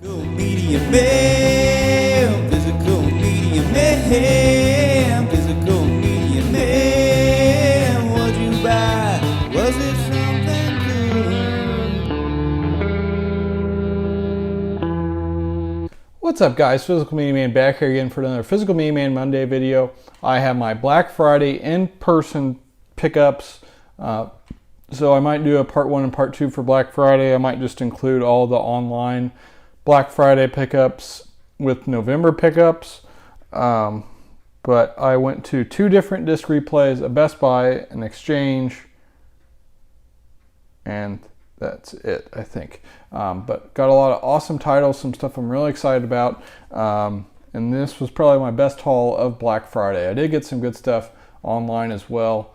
Physical media man, physical media man, physical media man. What'd you buy? Was it something good? What's up, guys? Physical Media Man back here again for another Physical Media Man Monday video. I have my Black Friday in-person pickups. So I might do a part 1 and part 2 for Black Friday. I might just include all the online Black Friday pickups with November pickups. But I went to 2 different disc replays, a Best Buy, an Exchange, and that's it, I think. But got a lot of awesome titles, some stuff I'm really excited about. And this was probably my best haul of Black Friday. I did get some good stuff online as well.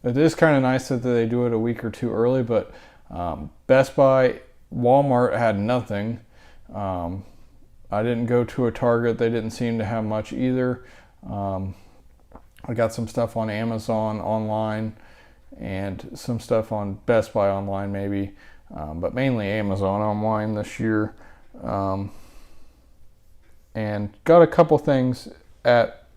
It is kind of nice that they do it a week or 2 early, but Best Buy, Walmart had nothing. I didn't go to a Target. They didn't seem to have much either. I got some stuff on Amazon online and some stuff on Best Buy online maybe, but mainly Amazon online this year. And got a couple things at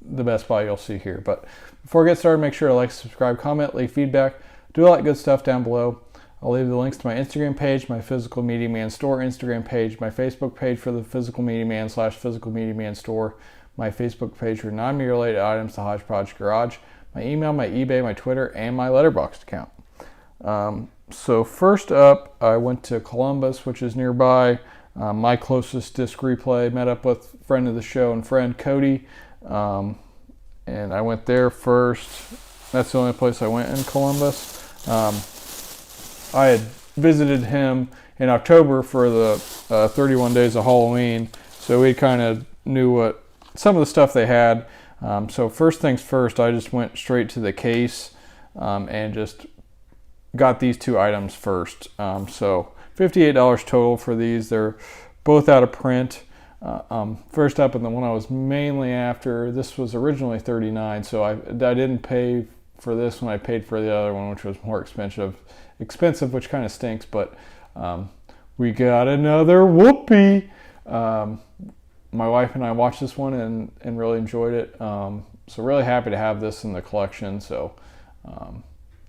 the Best Buy you'll see here. But before I get started, make sure to like, subscribe, comment, leave feedback. Do all that good stuff down below. I'll leave the links to my Instagram page, my Physical Media Man Store Instagram page, my Facebook page for the Physical Media Man / Physical Media Man Store, my Facebook page for non-media related items, the Hodgepodge Garage, my email, my eBay, my Twitter, and my Letterboxd account. So first up, I went to Columbus, which is nearby. My closest disc replay, met up with friend of the show and friend Cody, and I went there first. That's the only place I went in Columbus. I had visited him in October for the 31 Days of Halloween, so we kind of knew what some of the stuff they had. So first things first, I just went straight to the case and just got these 2 items first. So $58 total for these. They're both out of print. First up, and the one I was mainly after, this was originally $39, so I didn't pay for this one. I paid for the other one, which was more expensive, which kind of stinks, but we got another Whoopee. My wife and I watched this one and really enjoyed it. So really happy to have this in the collection. So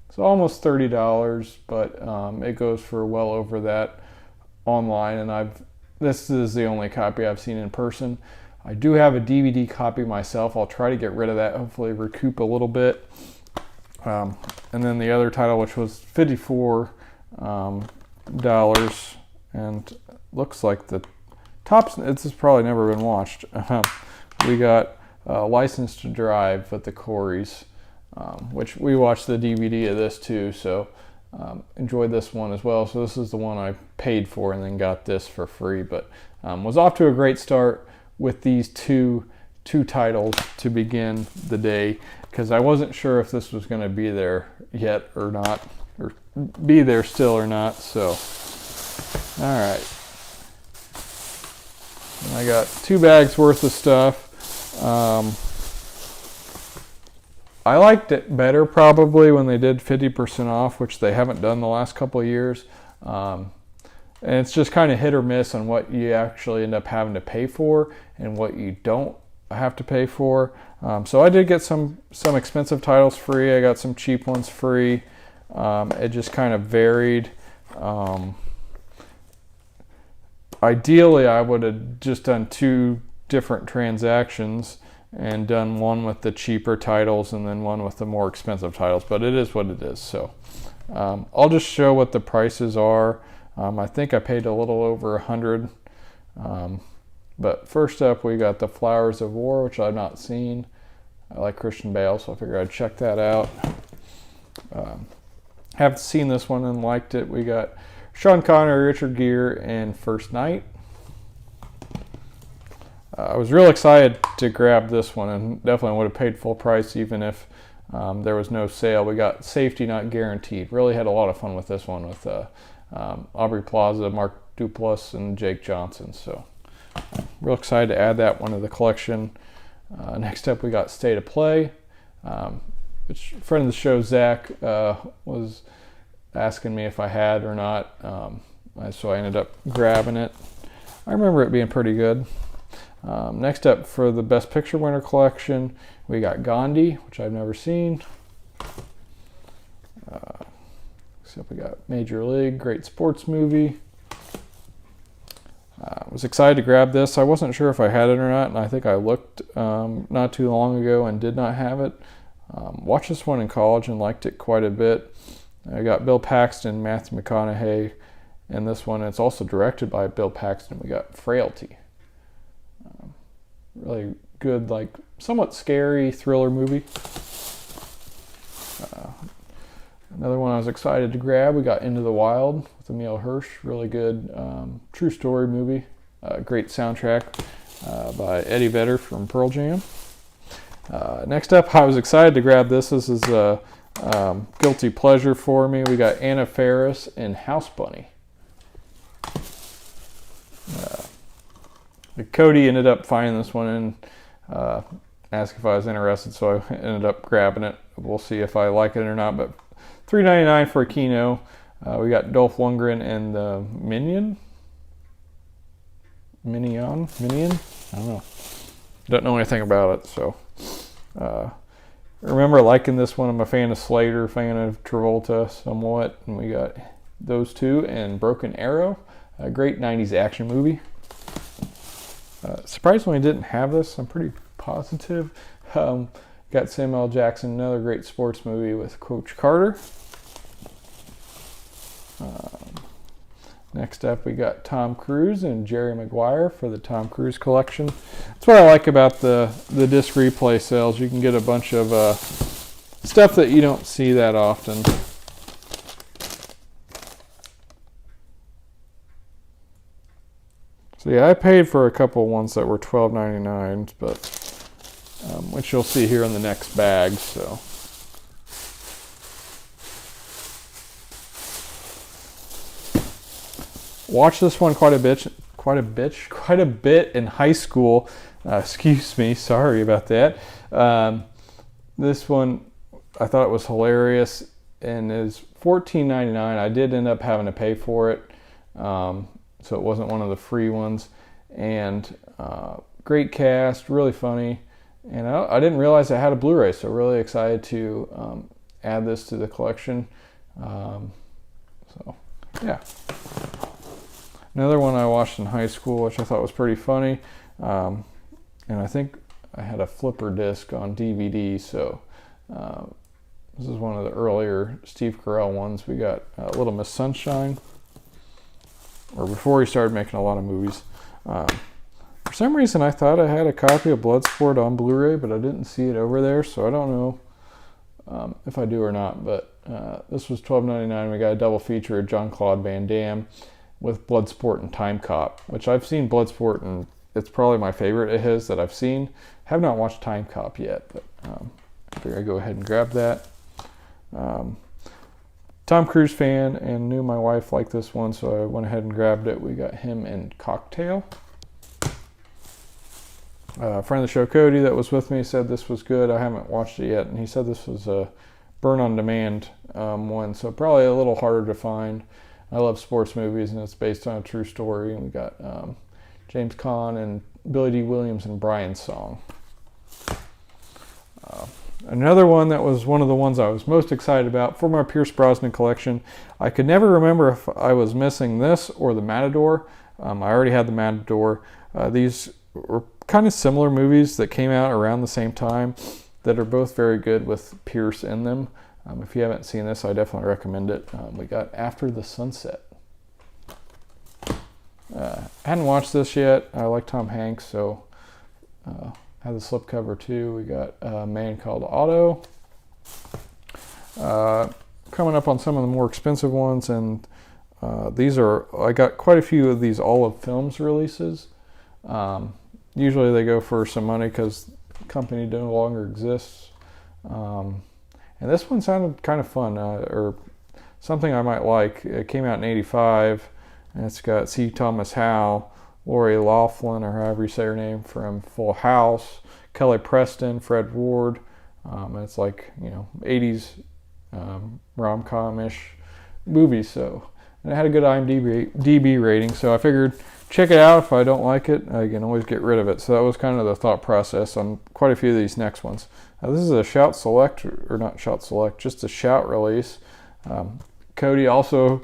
it's almost $30, but it goes for well over that online, and this is the only copy I've seen in person. I do have a DVD copy myself. I'll try to get rid of that, hopefully recoup a little bit. And then the other title, which was $54, and looks like the tops, this has probably never been watched. We got License to Drive with the Coreys, which we watched the DVD of this too, so enjoyed this one as well. So this is the one I paid for and then got this for free, but was off to a great start with these two titles to begin the day, because I wasn't sure if this was going to be there yet or not, or be there still or not. So all right, and I got 2 bags worth of stuff. I liked it better probably when they did 50% off, which they haven't done the last couple of years. And it's just kind of hit or miss on what you actually end up having to pay for and what you don't have to pay for. So I did get some expensive titles free. I got some cheap ones free. It just kind of varied. Ideally, I would have just done 2 different transactions and done one with the cheaper titles and then one with the more expensive titles, but it is what it is. So I'll just show what the prices are. I think I paid a little over $100. But first up, we got the Flowers of War, which I've not seen. I like Christian Bale, so I figured I'd check that out. Haven't seen this one and liked it. We got Sean Connery, Richard Gere, and First Night. I was real excited to grab this one, and definitely would have paid full price even if there was no sale. We got Safety Not Guaranteed. Really had a lot of fun with this one with Aubrey Plaza, Mark Duplass, and Jake Johnson. So real excited to add that one to the collection. Next up, we got State of Play, which friend of the show, Zach, was asking me if I had or not. so I ended up grabbing it. I remember it being pretty good. Next up, for the Best Picture winner collection, we got Gandhi, which I've never seen. Except we got Major League, great sports movie. I was excited to grab this. I wasn't sure if I had it or not, and I think I looked not too long ago and did not have it. Watched this one in college and liked it quite a bit. I got Bill Paxton, Matthew McConaughey in this one. It's also directed by Bill Paxton. We got Frailty. Really good, like somewhat scary thriller movie. Another one I was excited to grab, we got Into the Wild with Emile Hirsch. Really good true story movie. Great soundtrack by Eddie Vedder from Pearl Jam. Next up, I was excited to grab this. This is a guilty pleasure for me. We got Anna Faris in House Bunny. Cody ended up finding this one and asked if I was interested, so I ended up grabbing it. We'll see if I like it or not, but $3.99 for a Kino. We got Dolph Lundgren and the Minion. I don't know anything about it, so I remember liking this one. I'm a fan of Slater, fan of Travolta somewhat, and we got those two and Broken Arrow, a great 90s action movie. Surprisingly, didn't have this. I'm pretty positive. Got Samuel L. Jackson, another great sports movie with Coach Carter. Next up, we got Tom Cruise and Jerry Maguire for the Tom Cruise collection. That's what I like about the disc replay sales. You can get a bunch of stuff that you don't see that often. So yeah, I paid for a couple ones that were $12.99, but which you'll see here in the next bag. So watched this one quite a bit in high school. Excuse me, sorry about that. This one, I thought it was hilarious, and is $14.99. I did end up having to pay for it, so it wasn't one of the free ones. And great cast, really funny. And I didn't realize I had a Blu-ray, so really excited to add this to the collection. So yeah. Another one I watched in high school, which I thought was pretty funny. And I think I had a flipper disc on DVD, so this is one of the earlier Steve Carell ones. We got Little Miss Sunshine, or before he started making a lot of movies. For some reason, I thought I had a copy of Bloodsport on Blu-ray, but I didn't see it over there, so I don't know if I do or not. But this was $12.99. We got a double feature of Jean-Claude Van Damme with Bloodsport and Time Cop, which I've seen Bloodsport, and it's probably my favorite of his that I've seen. Have not watched Time Cop yet, but I figure I go ahead and grab that. Tom Cruise fan, and knew my wife liked this one, so I went ahead and grabbed it. We got him in Cocktail. A friend of the show, Cody, that was with me, said this was good. I haven't watched it yet, and he said this was a burn-on-demand one, so probably a little harder to find. I love sports movies, and it's based on a true story. And we got James Caan and Billy D. Williams and Brian's Song. Another one that was one of the ones I was most excited about for my Pierce Brosnan collection. I could never remember if I was missing this or The Matador. I already had The Matador. These were kind of similar movies that came out around the same time that are both very good with Pierce in them. If you haven't seen this, I definitely recommend it. We got After the Sunset. Hadn't watched this yet. I like Tom Hanks, so had the slipcover too. We got A Man Called Otto. Coming up on some of the more expensive ones, and I got quite a few of these Olive Films releases. Usually they go for some money because the company no longer exists. And this one sounded kind of fun, or something I might like. It came out in '85, and it's got C. Thomas Howell, Lori Loughlin, or however you say her name, from Full House, Kelly Preston, Fred Ward. It's like, 80s rom-com-ish movie, so and it had a good IMDb rating, so I figured check it out. If I don't like it, I can always get rid of it. So that was kind of the thought process on quite a few of these next ones. This is a Shout Select, or not Shout Select, just a Shout release. Cody also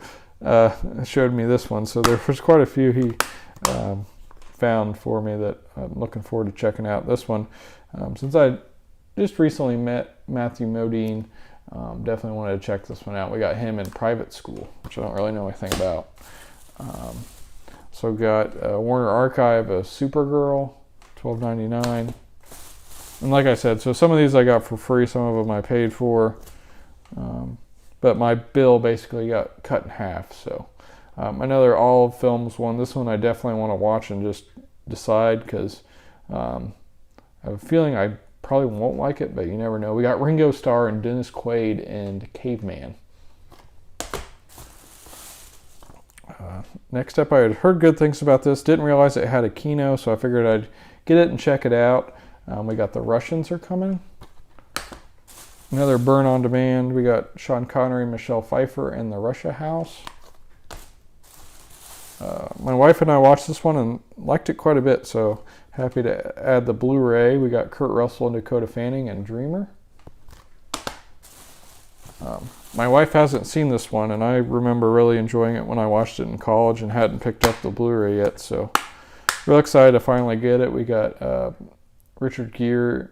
showed me this one, so there was quite a few he found for me that I'm looking forward to checking out. This one, since I just recently met Matthew Modine, definitely wanted to check this one out. We got him in Private School, which I don't really know anything about. So we got Warner Archive of Supergirl, $12.99. And like I said, so some of these I got for free, some of them I paid for. But my bill basically got cut in half. So another All Films one. This one I definitely want to watch and just decide, because I have a feeling I probably won't like it, but you never know. We got Ringo Starr and Dennis Quaid and Caveman. Next up, I had heard good things about this. Didn't realize it had a Kino, so I figured I'd get it and check it out. We got The Russians Are Coming. Another Burn on Demand. We got Sean Connery, Michelle Pfeiffer, and The Russia House. My wife and I watched this one and liked it quite a bit, so happy to add the Blu-ray. We got Kurt Russell and Dakota Fanning and Dreamer. My wife hasn't seen this one, and I remember really enjoying it when I watched it in college and hadn't picked up the Blu-ray yet, so real excited to finally get it. We got Richard Gere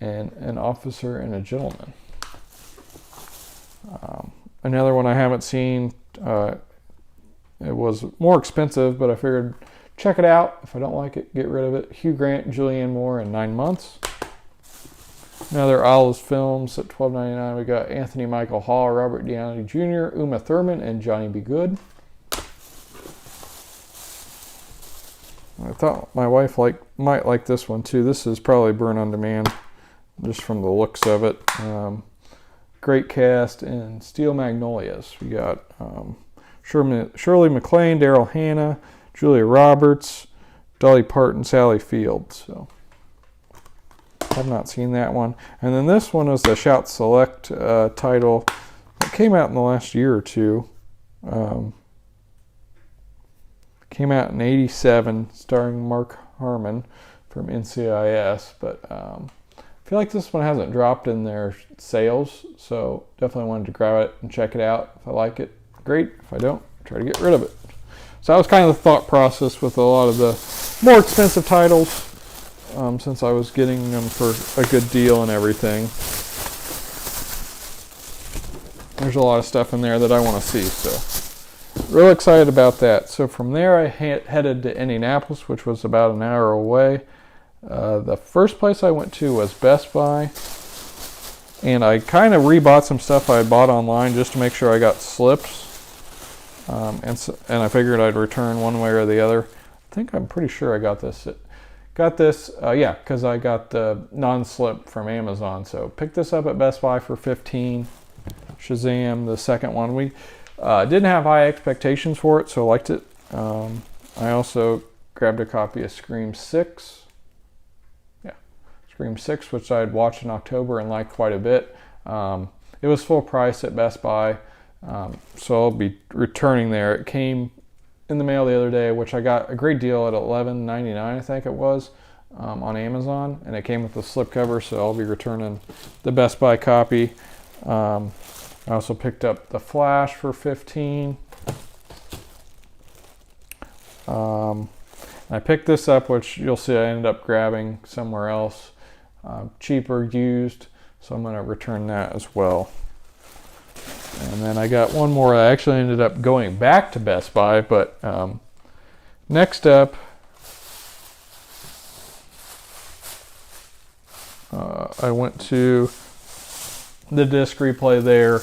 and An Officer and a Gentleman. Another one I haven't seen, it was more expensive, but I figured check it out. If I don't like it, get rid of it. Hugh Grant, Julianne Moore in 9 Months. Another Olive's Films at $12.99. We got Anthony Michael Hall, Robert Downey Jr., Uma Thurman, and Johnny B. Good. I thought my wife might like this one too. This is probably Burn on Demand, just from the looks of it. Great cast in Steel Magnolias. We got Shirley MacLaine, Daryl Hannah, Julia Roberts, Dolly Parton, Sally Field. So I've not seen that one. And then this one was the Shout Select title. It came out in the last year or two. Came out in '87, starring Mark Harmon from NCIS. But I feel like this one hasn't dropped in their sales, so definitely wanted to grab it and check it out. If I like it, great. If I don't, try to get rid of it. So that was kind of the thought process with a lot of the more expensive titles, since I was getting them for a good deal and everything. There's a lot of stuff in there that I want to see, so real excited about that. So from there I headed to Indianapolis, which was about an hour away. The first place I went to was Best Buy, and I kind of rebought some stuff I had bought online just to make sure I got slips, and I figured I'd return one way or the other. I'm pretty sure I got this. Yeah, because I got the non-slip from Amazon. So picked this up at Best Buy for $15. Shazam, the second one. We didn't have high expectations for it, so liked it. I also grabbed a copy of Scream 6. Yeah, Scream 6, which I had watched in October and liked quite a bit. It was full price at Best Buy, so I'll be returning there. It came in the mail the other day, which I got a great deal at $11.99, I think it was, on Amazon, and it came with the slipcover, so I'll be returning the Best Buy copy. I also picked up The Flash for $15. I picked this up, which you'll see I ended up grabbing somewhere else, cheaper used, so I'm going to return that as well. And then I got one more. I actually ended up going back to Best Buy, but next up, I went to the disc replay there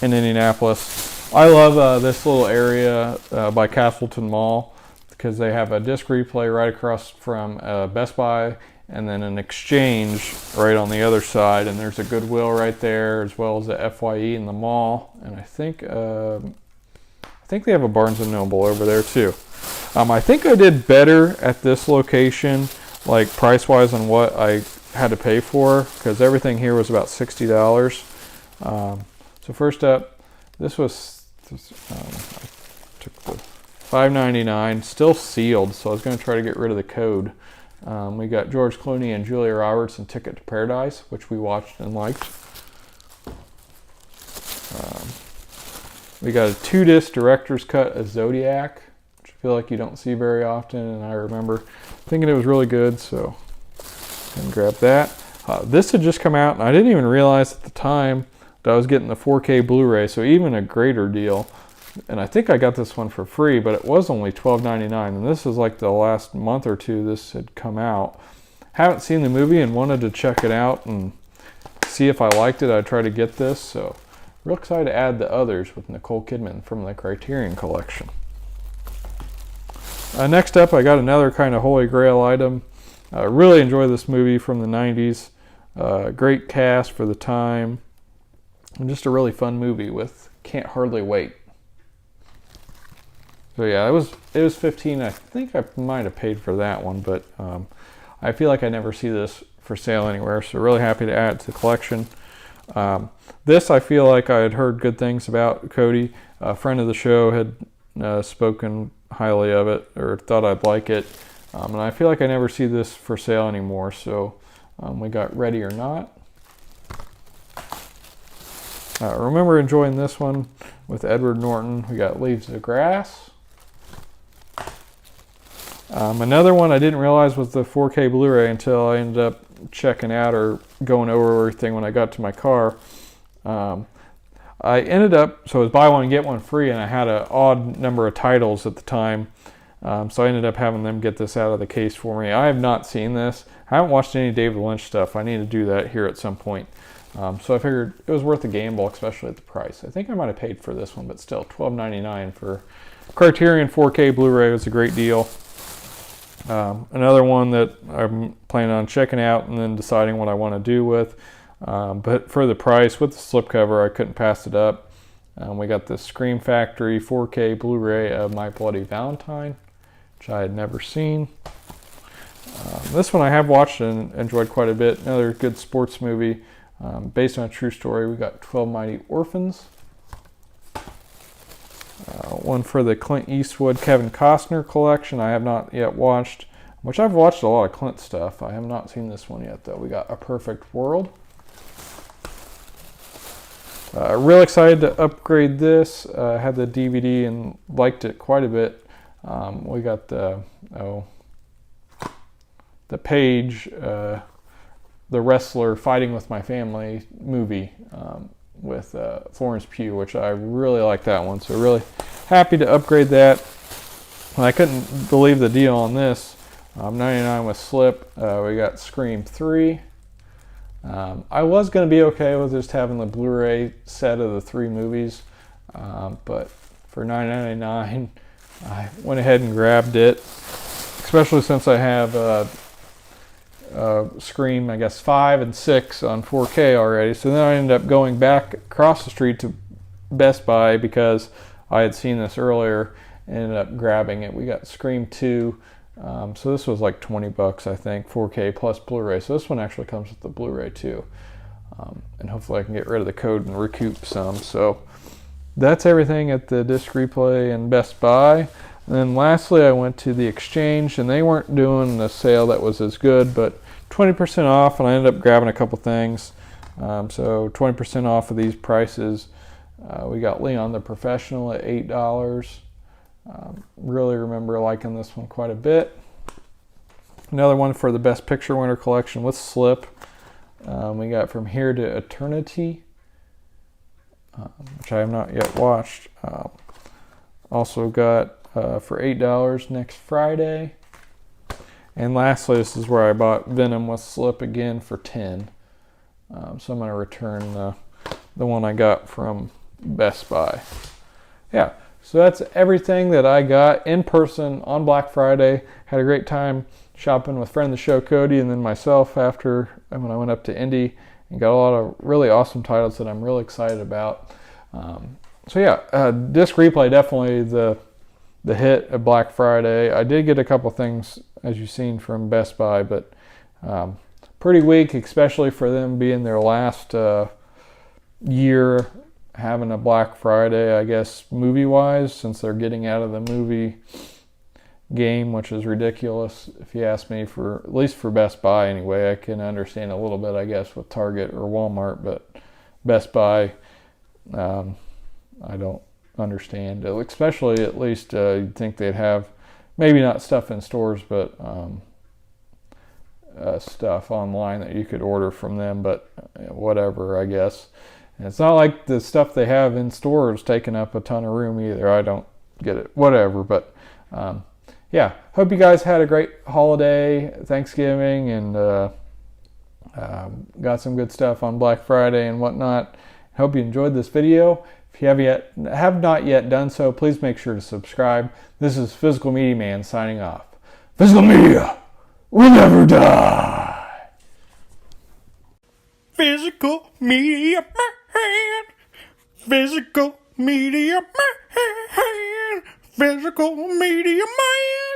in Indianapolis. I love this little area by Castleton Mall, because they have a disc replay right across from Best Buy, and then an Exchange right on the other side, and there's a Goodwill right there, as well as the FYE in the mall, and I think they have a Barnes & Noble over there too. I think I did better at this location, like price-wise, on what I had to pay for, because everything here was about $60. So first up, this was I took the $5.99, still sealed, so I was going to try to get rid of the code. We got George Clooney and Julia Roberts in Ticket to Paradise, which we watched and liked. We got a 2-disc director's cut of Zodiac, which I feel like you don't see very often, and I remember thinking it was really good, so I can grab that. This had just come out, and I didn't even realize at the time that I was getting the 4K Blu-ray, so even a greater deal. And I think I got this one for free, but it was only $12.99, and this is like the last month or two this had come out. Haven't seen the movie and wanted to check it out and see if I liked it. I'd try to get this, so real excited to add The Others with Nicole Kidman from the Criterion Collection. Next up, I got another kind of holy grail item. I really enjoy this movie from the 90s. Great cast for the time. And just a really fun movie with Can't Hardly Wait. So yeah, it was $15. I think I might have paid for that one, but I feel like I never see this for sale anywhere, so really happy to add it to the collection. This I feel like I had heard good things about. Cody, a friend of the show, had spoken highly of it, or thought I'd like it. And I feel like I never see this for sale anymore, so we got Ready or Not. Remember enjoying this one with Edward Norton. We got Leaves of Grass. Another one I didn't realize was the 4K Blu-ray until I ended up checking out or going over everything when I got to my car. I ended up, so it was buy one get one free, and I had an odd number of titles at the time. So I ended up having them get this out of the case for me. I have not seen this. I haven't watched any David Lynch stuff. I need to do that here at some point. So I figured it was worth a gamble, especially at the price. I think I might have paid for this one, but still, $12.99 for Criterion 4K Blu-ray was a great deal. Another one that I'm planning on checking out and then deciding what I want to do with. But for the price, with the slipcover, I couldn't pass it up. We got the Scream Factory 4K Blu-ray of My Bloody Valentine, which I had never seen. This one I have watched and enjoyed quite a bit. Another good sports movie based on a true story. We got 12 Mighty Orphans. One for the Clint Eastwood Kevin Costner collection I have not yet watched, which I've watched a lot of Clint stuff. I have not seen this one yet, though. We got A Perfect World. Real excited to upgrade this. I had the DVD and liked it quite a bit. We got the Page, the wrestler fighting with my family movie with Florence Pugh, which I really like that one. So really happy to upgrade that. I couldn't believe the deal on this. 99 with slip. We got Scream 3. I was going to be okay with just having the Blu-ray set of the 3 movies, but for $9.99, I went ahead and grabbed it, especially since I have Scream, I guess, 5 and 6 on 4K already. So then I ended up going back across the street to Best Buy because I had seen this earlier and ended up grabbing it. We got Scream 2. So this was like $20, I think, 4K plus Blu-ray. So this one actually comes with the Blu-ray too. And hopefully I can get rid of the code and recoup some. So that's everything at the Disc Replay and Best Buy. And then lastly, I went to the Exchange, and they weren't doing a sale that was as good, but 20% off, and I ended up grabbing a couple things. So 20% off of these prices. We got Leon the Professional at $8. Really remember liking this one quite a bit. Another one for the Best Picture Winner collection with slip. We got From Here to Eternity, which I have not yet watched. Also got for $8 Next Friday. And lastly, this is where I bought Venom with slip again for $10. So I'm going to return the one I got from Best Buy. Yeah, so that's everything that I got in person on Black Friday. Had a great time shopping with friend of the show, Cody, and then myself after when I went up to Indy, and got a lot of really awesome titles that I'm really excited about. So yeah, Disc Replay, definitely the hit of Black Friday. I did get a couple things, as you've seen, from Best Buy, but pretty weak, especially for them being their last year having a Black Friday, I guess, movie-wise, since they're getting out of the movie game, which is ridiculous if you ask me, for at least for Best Buy anyway. I can understand a little bit, I guess, with Target or Walmart, but Best Buy, I don't understand. Especially, at least, you'd think they'd have maybe not stuff in stores, but stuff online that you could order from them, but whatever, I guess. And it's not like the stuff they have in stores taking up a ton of room either. I don't get it, whatever. But yeah, hope you guys had a great holiday, Thanksgiving, and got some good stuff on Black Friday and whatnot. Hope you enjoyed this video. If you have not yet done so, please make sure to subscribe. This is Physical Media Man signing off. Physical Media will never die. Physical Media Man. Physical Media Man. Physical Media Man.